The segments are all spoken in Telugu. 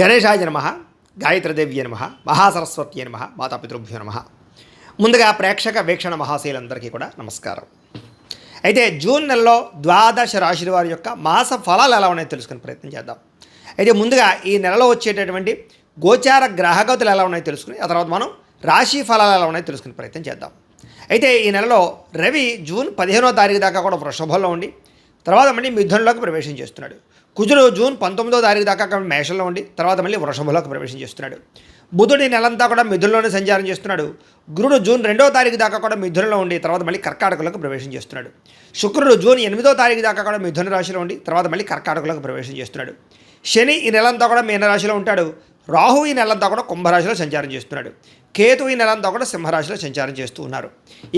గణేశాయ నమః, గాయత్రీదేవ్య నమః, మహాసరస్వత్యై నమః, మాతాపితృభ్యో నమః. ముందుగా ప్రేక్షక వీక్షణ మహాశయులందరికీ కూడా నమస్కారం. అయితే జూన్ నెలలో ద్వాదశ రాశుల వారి యొక్క మాస ఫలాలు ఎలా ఉన్నాయో తెలుసుకునే ప్రయత్నం చేద్దాం. అయితే ముందుగా ఈ నెలలో వచ్చేటటువంటి గోచార గ్రహగతులు ఎలా ఉన్నాయో తెలుసుకుని ఆ తర్వాత మనం రాశి ఫలాలు ఎలా ఉన్నాయో తెలుసుకునే ప్రయత్నం చేద్దాం. అయితే ఈ నెలలో రవి జూన్ 15వ తారీఖు దాకా కూడా వృషభంలో ఉండి తర్వాత మళ్ళీ మిథునంలోకి ప్రవేశం చేస్తున్నాడు. కుజుడు జూన్ 19వ తారీఖు దాకా మేషంలో ఉండి తర్వాత మళ్ళీ వృషభంలోకి ప్రవేశం చేస్తున్నాడు. బుధుడు ఈ నెలంతా కూడా మిథునంలోనే సంచారం చేస్తున్నాడు. గురుడు జూన్ 2వ తారీఖు దాకా కూడా మిథునంలో ఉండి తర్వాత మళ్ళీ కర్కాటకంలోకి ప్రవేశం చేస్తున్నాడు. శుక్రుడు జూన్ 8వ తారీఖు దాకా కూడా మిథున రాశిలో ఉండి తర్వాత మళ్ళీ కర్కాటకంలోకి ప్రవేశం చేస్తున్నాడు. శని ఈ నెలంతా కూడా మీనరాశిలో ఉంటాడు. రాహు ఈ నెలంతా కూడా కుంభరాశిలో సంచారం చేస్తున్నాడు. కేతు ఈ నెలంతా కూడా సింహరాశిలో సంచారం చేస్తూ ఉన్నారు.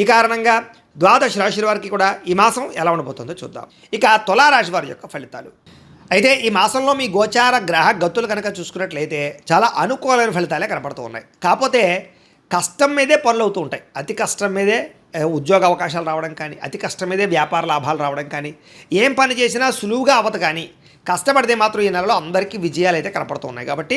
ఈ కారణంగా ద్వాదశ రాశుల వారికి కూడా ఈ మాసం ఎలా ఉండబోతుందో చూద్దాం. ఇక తులారాశి వారి యొక్క ఫలితాలు. అయితే ఈ మాసంలో మీ గోచార గ్రహ గతులు కనుక చూసుకున్నట్లయితే చాలా అనుకూలమైన ఫలితాలే కనపడుతూ ఉన్నాయి. కాకపోతే కష్టం మీదే పనులు అవుతూ ఉంటాయి. అతి కష్టం మీదే ఉద్యోగ అవకాశాలు రావడం కానీ, అతి కష్టం మీదే వ్యాపార లాభాలు రావడం కానీ, ఏం పని చేసినా సులువుగా అవ్వదు. కానీ కష్టపడితే మాత్రం ఈ నెలలో అందరికీ విజయాలు అయితే కనపడుతూ ఉన్నాయి. కాబట్టి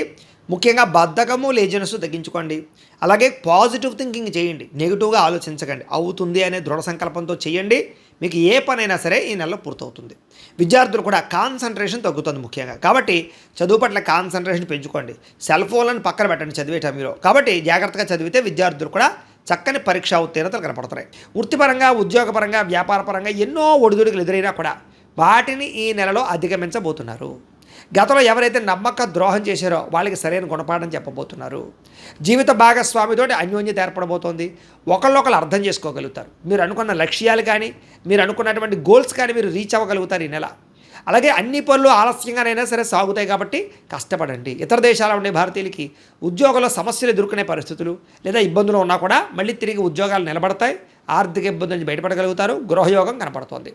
ముఖ్యంగా బద్ధకము లేజినెస్ తగ్గించుకోండి. అలాగే పాజిటివ్ థింకింగ్ చేయండి. నెగిటివ్గా ఆలోచించకండి. అవుతుంది అనే దృఢ సంకల్పంతో చేయండి. మీకు ఏ పనైనా సరే ఈ నెలలో పూర్తవుతుంది. విద్యార్థులు కూడా కాన్సన్ట్రేషన్ తగ్గుతుంది ముఖ్యంగా. కాబట్టి చదువు పట్ల కాన్సన్ట్రేషన్ పెంచుకోండి. సెల్ ఫోన్లను పక్కన పెట్టండి చదివే టైంలో. కాబట్టి జాగ్రత్తగా చదివితే విద్యార్థులు కూడా చక్కని పరీక్షా ఉత్తీర్ణతలు కనపడుతున్నాయి. వృత్తిపరంగా, ఉద్యోగపరంగా, వ్యాపారపరంగా ఎన్నో ఒడిదుడుకులు ఎదురైనా కూడా వాటిని ఈ నెలలో అధిగమించబోతున్నారు. గతంలో ఎవరైతే నమ్మక ద్రోహం చేశారో వాళ్ళకి సరైన గుణపాఠం చెప్పబోతున్నారు. జీవిత భాగస్వామితోటి అన్యోన్యత ఏర్పడబోతోంది. ఒకళ్ళొకళ్ళు అర్థం చేసుకోగలుగుతారు. మీరు అనుకున్న లక్ష్యాలు కానీ, మీరు అనుకున్నటువంటి గోల్స్ కానీ మీరు రీచ్ అవ్వగలుగుతారు ఈ నెల. అలాగే అన్ని పనులు ఆలస్యంగానైనా సరే సాగుతాయి. కాబట్టి కష్టపడండి. ఇతర దేశాల్లో ఉండే భారతీయులకి ఉద్యోగంలో సమస్యలు ఎదుర్కొనే పరిస్థితులు లేదా ఇబ్బందులు ఉన్నా కూడా మళ్ళీ తిరిగి ఉద్యోగాలు నిలబడతాయి. ఆర్థిక ఇబ్బందుల నుంచి బయటపడగలుగుతారు. గృహయోగం కనపడుతోంది.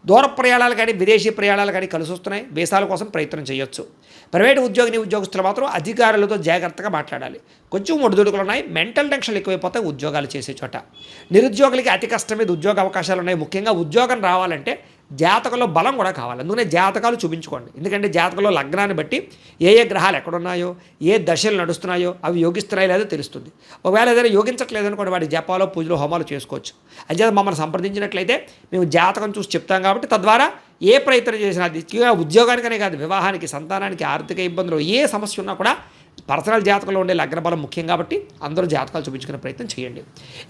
దూర ప్రయాణాలు కానీ, విదేశీ ప్రయాణాలు కానీ కలిసి వస్తున్నాయి. వీసాల కోసం ప్రయత్నం చేయొచ్చు. ప్రైవేటు ఉద్యోగస్తులు మాత్రం అధికారులతో జాగ్రత్తగా మాట్లాడాలి. కొంచెం ఒడిదుడుకులు ఉన్నాయి. మెంటల్ టెన్షన్లు ఎక్కువైపోతాయి ఉద్యోగాలు చేసే చోట. నిరుద్యోగులకి అతి కష్టం మీద ఉద్యోగ అవకాశాలు ఉన్నాయి. ముఖ్యంగా ఉద్యోగం రావాలంటే జాతకంలో బలం కూడా కావాలి. అందుకనే జాతకాలు చూపించుకోండి. ఎందుకంటే జాతకంలో లగ్నాన్ని బట్టి ఏ ఏ గ్రహాలు ఎక్కడున్నాయో, ఏ దశలు నడుస్తున్నాయో అవి యోగిస్తున్నాయో లేదో తెలుస్తుంది. ఒకవేళ ఏదైనా యోగించట్లేదు అనుకోండి, వాటి జపాలో పూజలు హోమాలు చేసుకోవచ్చు. అంచేత మమ్మల్ని సంప్రదించినట్లయితే మేము జాతకం చూసి చెప్తాం. కాబట్టి తద్వారా ఏ ప్రయత్నం చేసినా అది ఉద్యోగానికనే కాదు, వివాహానికి, సంతానానికి, ఆర్థిక ఇబ్బందులు ఏ సమస్య ఉన్నా కూడా పర్సనల్ జాతకంలో ఉండే లగ్న బలం ముఖ్యం. కాబట్టి అందరూ జాతకాలు చూపించుకునే ప్రయత్నం చేయండి.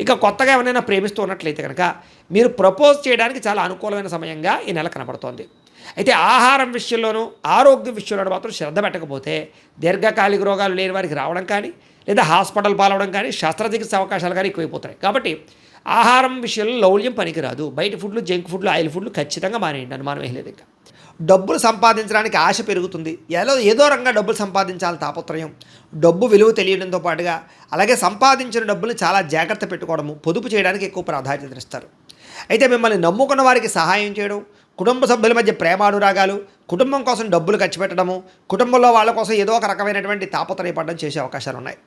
ఇక కొత్తగా ఎవరైనా ప్రేమిస్తూ ఉన్నట్లయితే కనుక మీరు ప్రపోజ్ చేయడానికి చాలా అనుకూలమైన సమయంగా ఈ నెల కనపడుతోంది. అయితే ఆహారం విషయంలోనూ ఆరోగ్య విషయంలో మాత్రం శ్రద్ధ పెట్టకపోతే దీర్ఘకాలిక రోగాలు లేని వారికి రావడం కానీ, లేదా హాస్పిటల్ పాలవడం కానీ, శస్త్రచికిత్స అవకాశాలు కానీ ఎక్కువైపోతాయి. కాబట్టి ఆహారం విషయంలో లౌల్యం పనికిరాదు. బయట ఫుడ్లు, జంక్ ఫుడ్లు, ఆయిల్ ఫుడ్లు ఖచ్చితంగా మానేయండి. అనుమానం ఏం లేదు. ఇంకా డబ్బులు సంపాదించడానికి ఆశ పెరుగుతుంది. ఏదో రంగా డబ్బులు సంపాదించాలని తాపత్రయం, డబ్బు విలువ తెలియడంతో పాటుగా అలాగే సంపాదించిన డబ్బులు చాలా జాగ్రత్త పెట్టుకోవడము, పొదుపు చేయడానికి ఎక్కువ ప్రాధాన్యత ఇస్తారు. అయితే మిమ్మల్ని నమ్ముకున్న వారికి సహాయం చేయడం, కుటుంబ సభ్యుల మధ్య ప్రేమానురాగాలు, కుటుంబం కోసం డబ్బులు ఖర్చు పెట్టడము, కుటుంబంలో వాళ్ళ కోసం ఏదో ఒక రకమైనటువంటి తాపత్రయపడడం చేసే అవకాశాలు ఉన్నాయి.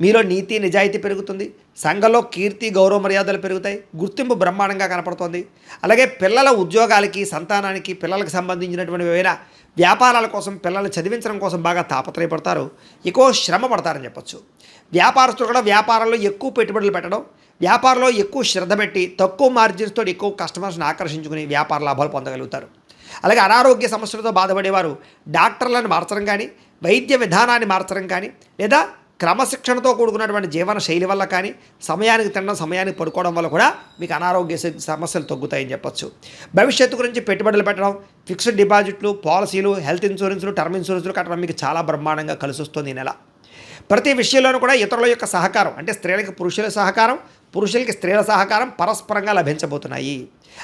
మీలో నీతి నిజాయితీ పెరుగుతుంది. సంఘంలో కీర్తి, గౌరవ మర్యాదలు పెరుగుతాయి. గుర్తింపు బ్రహ్మాండంగా కనపడుతోంది. అలాగే పిల్లల ఉద్యోగాలకి, సంతానానికి, పిల్లలకు సంబంధించినటువంటి ఏవైనా వ్యాపారాల కోసం, పిల్లల్ని చదివించడం కోసం బాగా తాపత్రయపడతారు. ఎక్కువ శ్రమ పడతారని చెప్పొచ్చు. వ్యాపారస్తులు కూడా వ్యాపారంలో ఎక్కువ పెట్టుబడులు పెట్టడం, వ్యాపారంలో ఎక్కువ శ్రద్ధ పెట్టి తక్కువ మార్జిన్స్తో ఎక్కువ కస్టమర్స్ని ఆకర్షించుకుని వ్యాపార లాభాలు పొందగలుగుతారు. అలాగే అనారోగ్య సమస్యలతో బాధపడేవారు డాక్టర్లను మార్చడం కానీ, వైద్య విధానాన్ని మార్చడం కానీ, లేదా క్రమశిక్షణతో కూడుకున్నటువంటి జీవన శైలి వల్ల కానీ, సమయానికి తినడం, సమయానికి పడుకోవడం వల్ల కూడా మీకు అనారోగ్య సమస్యలు తగ్గుతాయని చెప్పొచ్చు. భవిష్యత్తు గురించి పెట్టుబడులు పెట్టడం, ఫిక్స్డ్ డిపాజిట్లు, పాలసీలు, హెల్త్ ఇన్సూరెన్స్లు, టర్మ్ ఇన్సూరెన్స్లు కట్టడం మీకు చాలా బ్రహ్మాండంగా కలిసి వస్తుంది ఈ నెల. ప్రతి విషయంలోనూ కూడా ఇతరుల యొక్క సహకారం, అంటే స్త్రీలకు పురుషుల సహకారం, పురుషులకి స్త్రీల సహకారం పరస్పరంగా లభించబోతున్నాయి.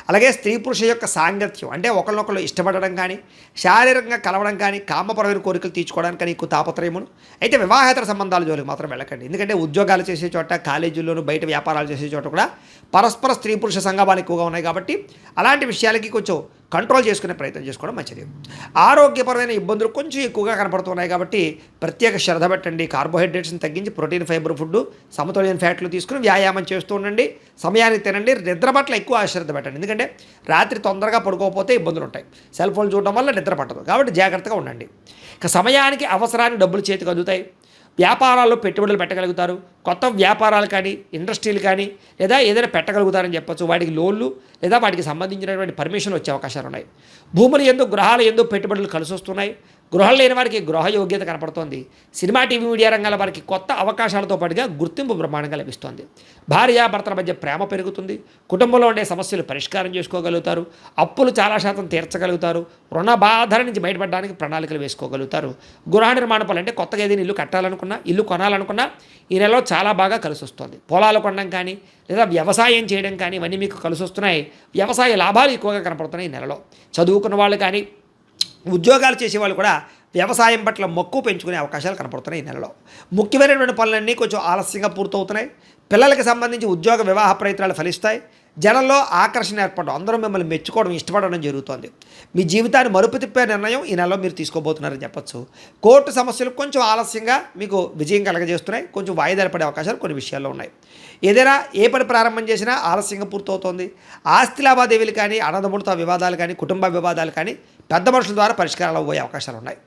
అలాగే స్త్రీ పురుష యొక్క సాంగత్యం, అంటే ఒకరినొకరు ఇష్టపడడం కానీ, శారీరకంగా కలవడం కానీ, కామపరమైన కోరికలు తీర్చుకోవడానికి కానీ ఎక్కువ తాపత్రయమును. అయితే వివాహేతర సంబంధాల జోలికి మాత్రం వెళ్ళకండి. ఎందుకంటే ఉద్యోగాలు చేసే చోట, కాలేజీల్లోనూ, బయట వ్యాపారాలు చేసే చోట కూడా పరస్పర స్త్రీ పురుష సంగమాలు ఎక్కువగా ఉన్నాయి. కాబట్టి అలాంటి విషయాలకి కొంచెం కంట్రోల్ చేసుకునే ప్రయత్నం చేసుకోవడం మంచిది. ఆరోగ్యపరమైన ఇబ్బందులు కొంచెం ఎక్కువగా కనపడుతున్నాయి కాబట్టి ప్రత్యేక శ్రద్ధ పెట్టండి. కార్బోహైడ్రేట్స్ని తగ్గించి ప్రోటీన్, ఫైబర్ ఫుడ్, సమతుల్యమైన ఫ్యాట్లు తీసుకుని వ్యాయామం చేస్తూ ఉండండి. సమయానికి తినండి. నిద్ర పట్ల ఎక్కువ శ్రద్ధ పెట్టండి. ఎందుకంటే రాత్రి తొందరగా పడుకోకపోతే ఇబ్బందులు ఉంటాయి. సెల్ ఫోన్ చూడడం వల్ల నిద్ర పట్టదు. కాబట్టి జాగ్రత్తగా ఉండండి. ఇక సమయానికి అవసరానికి డబ్బులు చేతికి అందుతాయి. వ్యాపారాల్లో పెట్టుబడులు పెట్టగలుగుతారు. కొత్త వ్యాపారాలు కానీ, ఇండస్ట్రీలు కానీ, లేదా ఏదైనా పెట్టగలుగుతారని చెప్పచ్చు. వాటికి లోన్లు లేదా వాటికి సంబంధించినటువంటి పర్మిషన్ వచ్చే అవకాశాలు ఉన్నాయి. భూములు ఎందు, గృహాలు ఎందు పెట్టుబడులు కలిసి వస్తున్నాయి. గృహాలు లేని వారికి గృహ యోగ్యత కనపడుతోంది. సినిమా, టీవీ, మీడియా రంగాల వారికి కొత్త అవకాశాలతో పాటుగా గుర్తింపు బ్రహ్మాండంగా లభిస్తోంది. భార్యాభర్తల మధ్య ప్రేమ పెరుగుతుంది. కుటుంబంలో ఉండే సమస్యలు పరిష్కారం చేసుకోగలుగుతారు. అప్పులు చాలా శాతం తీర్చగలుగుతారు. రుణ బాధల నుంచి బయటపడడానికి ప్రణాళికలు వేసుకోగలుగుతారు. గృహ నిర్మాణ పనులు అంటే కొత్తగా ఏదైనా ఇల్లు కట్టాలనుకున్నా, ఇల్లు కొనాలనుకున్నా ఈ నెలలో చాలా బాగా కలిసి వస్తుంది. పొలాలు కొనడం కానీ లేదా వ్యవసాయం చేయడం కానీ ఇవన్నీ మీకు కలిసి వస్తున్నాయి. వ్యవసాయ లాభాలు ఎక్కువగా కనపడుతున్నాయి ఈ నెలలో. చదువుకున్న వాళ్ళు కానీ, ఉద్యోగాలు చేసేవాళ్ళు కూడా వ్యవసాయం పట్ల మక్కువ పెంచుకునే అవకాశాలు కనపడుతున్నాయి ఈ నెలలో. ముఖ్యమైనటువంటి పనులన్నీ కొంచెం ఆలస్యంగా పూర్తవుతున్నాయి. పిల్లలకి సంబంధించి ఉద్యోగ వివాహ ప్రయత్నాలు ఫలిస్తాయి. జనంలో ఆకర్షణ ఏర్పడడం, అందరూ మిమ్మల్ని మెచ్చుకోవడం, ఇష్టపడడం జరుగుతోంది. మీ జీవితాన్ని మలుపు తిప్పే నిర్ణయం ఈ నెలలో మీరు తీసుకోబోతున్నారని చెప్పచ్చు. కోర్టు సమస్యలు కొంచెం ఆలస్యంగా మీకు విజయం కలగజేస్తున్నాయి. కొంచెం వాయిదాలు పడే అవకాశాలు కొన్ని విషయాల్లో ఉన్నాయి. ఏదైనా ఏ పని ప్రారంభం చేసినా ఆలస్యంగా పూర్తవుతోంది. ఆస్తి లావాదేవీలు కానీ, అన్నదమ్ములతో వివాదాలు కానీ, కుటుంబ వివాదాలు కానీ పెద్ద మనుషుల ద్వారా పరిష్కారాలు అవ్వే అవకాశాలు ఉన్నాయి.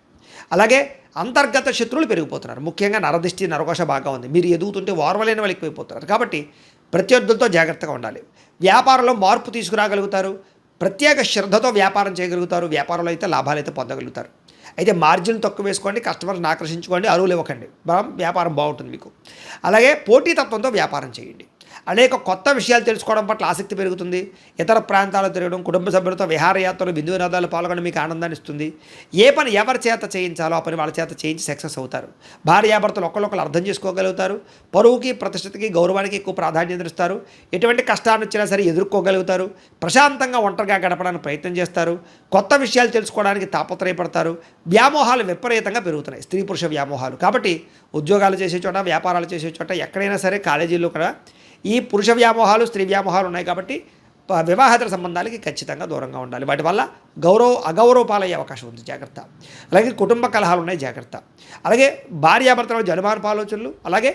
అలాగే అంతర్గత శత్రువులు పెరిగిపోతున్నారు. ముఖ్యంగా నరదిష్టి, నరకోశ బాగా ఉంది. మీరు ఎదుగుతుంటే ఓర్వలేని వాళ్ళు ఎక్కువైపోతున్నారు. కాబట్టి ప్రత్యర్థులతో జాగ్రత్తగా ఉండాలి. వ్యాపారంలో మార్పు తీసుకురాగలుగుతారు. ప్రత్యేక శ్రద్ధతో వ్యాపారం చేయగలుగుతారు. వ్యాపారంలో అయితే లాభాలు అయితే పొందగలుగుతారు. అయితే మార్జిన్ తక్కువ వేసుకోండి, కస్టమర్ని ఆకర్షించుకోండి, అరువులు ఇవ్వకండి. వ్యాపారం బాగుంటుంది మీకు. అలాగే పోటీతత్వంతో వ్యాపారం చేయండి. అనేక కొత్త విషయాలు తెలుసుకోవడం పట్ల ఆసక్తి పెరుగుతుంది. ఇతర ప్రాంతాలు తిరగడం, కుటుంబ సభ్యులతో విహారయాత్రలు, విందు వినోదాలు పాల్గొనడం మీకు ఆనందాన్ని ఇస్తుంది. ఏ పని ఎవరి చేత చేయించాలో ఆ పని వాళ్ళ చేత చేయించి సక్సెస్ అవుతారు. భార్యాభర్తలు ఒకళ్ళొకరు అర్థం చేసుకోగలుగుతారు. పరువుకి, ప్రతిష్టతకి, గౌరవానికి ఎక్కువ ప్రాధాన్యత ఇస్తారు. ఎటువంటి కష్టాన్ని వచ్చినా సరే ఎదుర్కోగలుగుతారు. ప్రశాంతంగా ఒంటరిగా గడపడానికి ప్రయత్నం చేస్తారు. కొత్త విషయాలు తెలుసుకోవడానికి తాపత్రయపడతారు. వ్యామోహాలు విపరీతంగా పెరుగుతున్నాయి, స్త్రీ పురుష వ్యామోహాలు. కాబట్టి ఉద్యోగాలు చేసే చోట, వ్యాపారాలు చేసే చోట, ఎక్కడైనా సరే కాలేజీల్లో కూడా ఈ పురుష వ్యామోహాలు, స్త్రీ వ్యామోహాలు ఉన్నాయి. కాబట్టి వివాహేతర సంబంధాలకి ఖచ్చితంగా దూరంగా ఉండాలి. వాటి వల్ల అగౌరవ పాలయ్యే అవకాశం ఉంది, జాగ్రత్త. అలాగే కుటుంబ కలహాలు ఉన్నాయి, జాగ్రత్త. అలాగే భార్యాభర్తల మధ్య అనుమానపు ఆలోచనలు, అలాగే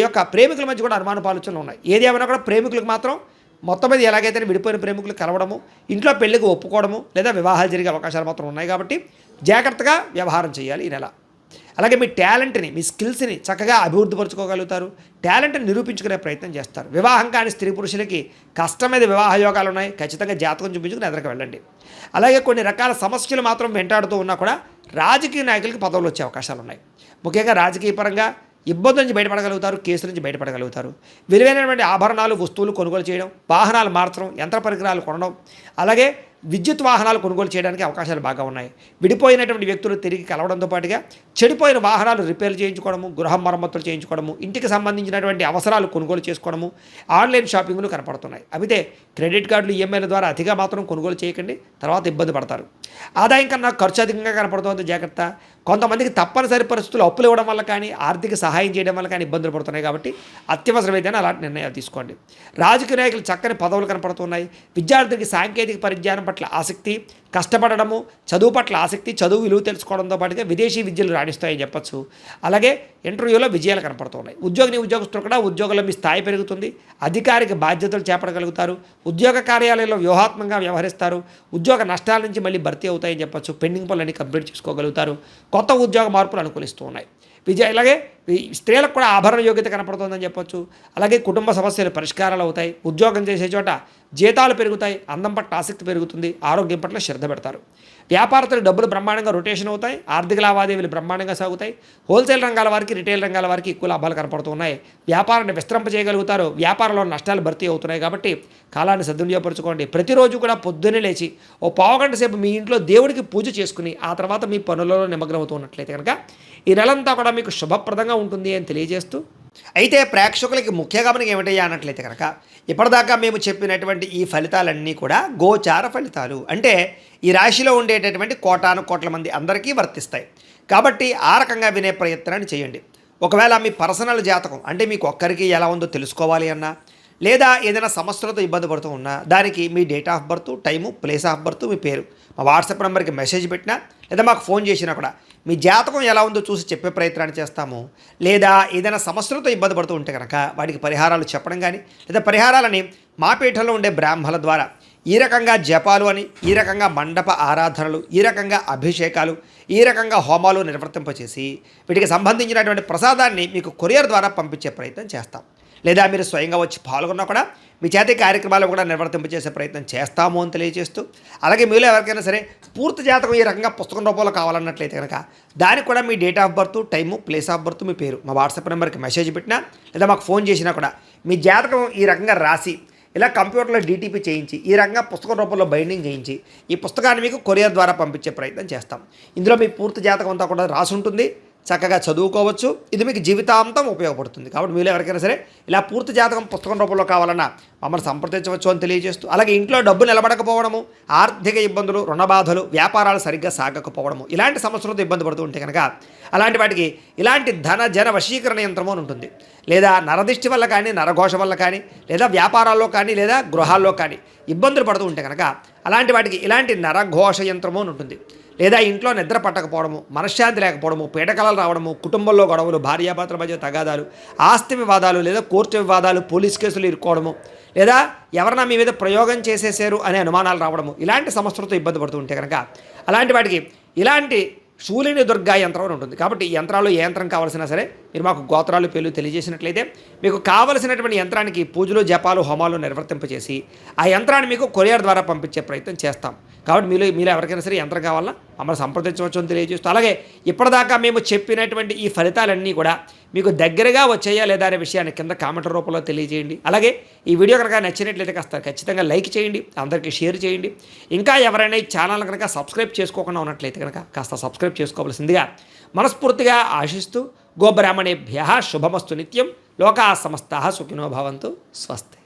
యొక్క ప్రేమికుల మధ్య కూడా అనుమానపు ఆలోచనలు ఉన్నాయి. ఏది ఏమైనా కూడా ప్రేమికులకు మాత్రం మొత్తం మీద ఎలాగైతే విడిపోయిన ప్రేమికులు కలవడము, ఇంట్లో పెళ్లికి ఒప్పుకోవడము లేదా వివాహాలు జరిగే అవకాశాలు మాత్రం ఉన్నాయి. కాబట్టి జాగ్రత్తగా వ్యవహారం చేయాలి ఈ నెల. అలాగే మీ టాలెంట్ని, మీ స్కిల్స్ని చక్కగా అభివృద్ధిపరచుకోగలుగుతారు. టాలెంట్ని నిరూపించుకునే ప్రయత్నం చేస్తారు. వివాహం కాని స్త్రీ పురుషులకి కష్టం మీద వివాహ యోగాలు ఉన్నాయి. ఖచ్చితంగా జాతకం చూపించుకుని ఎదురుకు వెళ్ళండి. అలాగే కొన్ని రకాల సమస్యలు మాత్రం వెంటాడుతూ ఉన్నా కూడా రాజకీయ నాయకులకి పదవులు వచ్చే అవకాశాలు ఉన్నాయి. ముఖ్యంగా రాజకీయ పరంగా ఇబ్బంది నుంచి బయటపడగలుగుతారు. కేసుల నుంచి బయటపడగలుగుతారు. విలువైనటువంటి ఆభరణాలు, వస్తువులు కొనుగోలు చేయడం, వాహనాలు మార్చడం, యంత్ర పరికరాలు కొనడం, అలాగే విద్యుత్ వాహనాలు కొనుగోలు చేయడానికి అవకాశాలు బాగా ఉన్నాయి. విడిపోయినటువంటి వ్యక్తులు తిరిగి కలవడంతో పాటుగా చెడిపోయిన వాహనాలు రిపేర్లు చేయించుకోవడము, గృహ మరమ్మతులు చేయించుకోవడము, ఇంటికి సంబంధించినటువంటి అవసరాలు కొనుగోలు చేసుకోవడము, ఆన్లైన్ షాపింగ్లు కనపడుతున్నాయి. అయితే క్రెడిట్ కార్డులు, ఈఎంఐల ద్వారా అతిగా మాత్రం కొనుగోలు చేయకండి, తర్వాత ఇబ్బంది పడతారు. ఆదాయం కన్నా ఖర్చు అధికంగా కనపడుతుంది, జాగ్రత్త. కొంతమందికి తప్పనిసరి పరిస్థితులు అప్పులు ఇవ్వడం వల్ల కానీ, ఆర్థిక సహాయం చేయడం వల్ల కానీ ఇబ్బందులు పడుతున్నాయి. కాబట్టి అత్యవసరమైతేనే అలాంటి నిర్ణయాలు తీసుకోండి. రాజకీయ నాయకులు చక్కని పదవులు కనపడుతున్నాయి. విద్యార్థులకి సాంకేతిక పరిజ్ఞానం పట్ల ఆసక్తి, కష్టపడడము, చదువు పట్ల ఆసక్తి, చదువు విలువ తెలుసుకోవడంతో పాటుగా విదేశీ విద్యలు రాణిస్తాయని చెప్పచ్చు. అలాగే ఇంటర్వ్యూలో విజయాలు కనపడుతున్నాయి. ఉద్యోగస్తులు కూడా ఉద్యోగంలో మీ స్థాయి పెరుగుతుంది. అధికారిక బాధ్యతలు చేపట్టగలుగుతారు. ఉద్యోగ కార్యాలయంలో వ్యూహాత్మకంగా వ్యవహరిస్తారు. ఉద్యోగ నష్టాల నుంచి మళ్ళీ భర్తీ అవుతాయని చెప్పచ్చు. పెండింగ్ పనులన్నీ కంప్లీట్ చేసుకోగలుగుతారు. కొత్త ఉద్యోగ మార్పులు అనుకూలిస్తూ ఉన్నాయి. అలాగే స్త్రీలకు కూడా ఆభరణ యోగ్యత కనపడుతుందని చెప్పొచ్చు. అలాగే కుటుంబ సమస్యలు పరిష్కారాలు అవుతాయి. ఉద్యోగం చేసే చోట జీతాలు పెరుగుతాయి. అందం పట్ల ఆసక్తి పెరుగుతుంది. ఆరోగ్యం పట్ల శ్రద్ధ పెడతారు. వ్యాపారస్తులు డబ్బులు బ్రహ్మాండంగా రొటేషన్ అవుతాయి. ఆర్థిక లావాదేవీలు బ్రహ్మాండంగా సాగుతాయి. హోల్సేల్ రంగాల వారికి, రిటైల్ రంగాల వారికి ఎక్కువ లాభాలు కనపడుతున్నాయి. వ్యాపారాన్ని విస్తరింప చేయగలుగుతారు. వ్యాపారంలో నష్టాలు భర్తీ అవుతున్నాయి. కాబట్టి కాలాన్ని సద్వినియోగపరచుకోండి. ప్రతిరోజు కూడా పొద్దున్నే లేచి ఓ పావుగంట సేపు మీ ఇంట్లో దేవుడికి పూజ చేసుకుని ఆ తర్వాత మీ పనులలో నిమగ్నమవుతూ ఉన్నట్లయితే కనుక ఈ నెలంతా కూడా మీకు శుభప్రదంగా ఉంటుంది అని తెలియజేస్తూ, అయితే ప్రేక్షకులకి ముఖ్య గమనిక ఏమిటయ్యా అన్నట్లయితే కనుక ఇప్పటిదాకా మేము చెప్పినటువంటి ఈ ఫలితాలన్నీ కూడా గోచార ఫలితాలు. అంటే ఈ రాశిలో ఉండేటటువంటి కోట్ల మంది అందరికీ వర్తిస్తాయి. కాబట్టి ఆ రకంగా వినే ప్రయత్నాన్ని చేయండి. ఒకవేళ మీ పర్సనల్ జాతకం అంటే మీకు ఒక్కరికి ఎలా ఉందో తెలుసుకోవాలి అన్నా, లేదా ఏదైనా సమస్యలతో ఇబ్బంది పడుతూ ఉన్నా దానికి మీ date of birth, time, place of birth, మీ పేరు మా వాట్సాప్ నెంబర్కి మెసేజ్ పెట్టినా లేదా మాకు ఫోన్ చేసినా కూడా మీ జాతకం ఎలా ఉందో చూసి చెప్పే ప్రయత్నాన్ని చేస్తాము. లేదా ఏదైనా సమస్యలతో ఇబ్బంది పడుతూ ఉంటే కనుక వాటికి పరిహారాలు చెప్పడం కానీ లేదా పరిహారాలని మా పీఠంలో ఉండే బ్రాహ్మణుల ద్వారా ఈ రకంగా జపాలు అని, ఈ రకంగా మండప ఆరాధనలు, ఈ రకంగా అభిషేకాలు, ఈ రకంగా హోమాలు నిర్వర్తింపచేసి వీటికి సంబంధించినటువంటి ప్రసాదాన్ని మీకు కొరియర్ ద్వారా పంపించే ప్రయత్నం చేస్తాం. లేదా మీరు స్వయంగా వచ్చి పాల్గొన్నా కూడా మీ చేతి కార్యక్రమాలు కూడా నిర్వర్తింపచేసే ప్రయత్నం చేస్తాము అని తెలియజేస్తూ, అలాగే మీలో ఎవరికైనా సరే పూర్తి జాతకం ఈ రకంగా పుస్తకం రూపంలో కావాలన్నట్లయితే కనుక దానికి కూడా మీ date of birth, time, place of birth, మీ పేరు మా వాట్సాప్ నెంబర్కి మెసేజ్ పెట్టినా లేదా మాకు ఫోన్ చేసినా కూడా మీ జాతకం ఈ రకంగా రాసి ఇలా కంప్యూటర్లో డీటీపీ చేయించి ఈ రకంగా పుస్తకం రూపంలో బైండింగ్ చేయించి ఈ పుస్తకాన్ని మీకు కొరియర్ ద్వారా పంపించే ప్రయత్నం చేస్తాం. ఇందులో మీ పూర్తి జాతకం అంతా కూడా రాసి ఉంటుంది, చక్కగా చదువుకోవచ్చు. ఇది మీకు జీవితాంతం ఉపయోగపడుతుంది. కాబట్టి మీరు ఎవరికైనా సరే ఇలా పూర్తి జాతకం పుస్తకం రూపంలో కావాలన్నా మమ్మల్ని సంప్రదించవచ్చు అని తెలియజేస్తూ, అలాగే ఇంట్లో డబ్బు నిలబడకపోవడము, ఆర్థిక ఇబ్బందులు, రుణ బాధలు, వ్యాపారాలు సరిగ్గా సాగకపోవడము, ఇలాంటి సమస్యలతో ఇబ్బంది పడుతూ ఉంటే కనుక అలాంటి వాటికి ఇలాంటి ధన జన వశీకరణ యంత్రము అని ఉంటుంది. లేదా నరదిష్టి వల్ల కానీ, నరఘోష వల్ల కానీ, లేదా వ్యాపారాల్లో కానీ, లేదా గృహాల్లో కానీ ఇబ్బందులు పడుతూ ఉంటే కనుక అలాంటి వాటికి ఇలాంటి నరఘోష యంత్రము అని ఉంటుంది. లేదా ఇంట్లో నిద్ర పట్టకపోవడము, మనశ్శాంతి లేకపోవడము, పీడకలలు రావడము, కుటుంబంలో గొడవలు, భార్యాభర్తల మధ్య తగాదాలు, ఆస్తి వివాదాలు, లేదా కోర్టు వివాదాలు, పోలీస్ కేసులు ఇరుక్కోవడము, లేదా ఎవరైనా మీ మీద ప్రయోగం చేసేసారు అనే అనుమానాలు రావడము, ఇలాంటి సమస్యలతో ఇబ్బంది పడుతూ ఉంటే కనుక అలాంటి వాటికి ఇలాంటి శూలిని దుర్గా యంత్రం అని ఉంటుంది. కాబట్టి ఈ యంత్రాలు ఏ యంత్రం కావాల్సినా సరే మీరు మాకు గోత్రాలు పేర్లు తెలియజేసినట్లయితే మీకు కావలసినటువంటి యంత్రానికి పూజలు, జపాలు, హోమాలు నిర్వర్తింపచేసి ఆ యంత్రాన్ని మీకు కొరియర్ ద్వారా పంపించే ప్రయత్నం చేస్తాం. కాబట్టి మీలో ఎవరికైనా సరే యంత్రం కావాలన్నా మమ్మల్ని సంప్రదించవచ్చు అని తెలియజేస్తూ, అలాగే ఇప్పటిదాకా మేము చెప్పినటువంటి ఈ ఫలితాలన్నీ కూడా మీకు దగ్గరగా వచ్చాయా లేదా అనే విషయాన్ని కింద కామెంట్ రూపంలో తెలియజేయండి. అలాగే ఈ వీడియో కనుక నచ్చినట్లయితే కాస్త ఖచ్చితంగా లైక్ చేయండి, అందరికీ షేర్ చేయండి. ఇంకా ఎవరైనా ఈ ఛానల్ కనుక సబ్స్క్రైబ్ చేసుకోకుండా ఉన్నట్లయితే కనుక కాస్త సబ్స్క్రైబ్ చేసుకోవాల్సిందిగా మనస్ఫూర్తిగా ఆశిస్తూ, గోబ్రాహ్మణేభ్యః శుభమస్తు నిత్యం, లోకాః సమస్తాః సుఖినో భవంతు. స్వస్తి.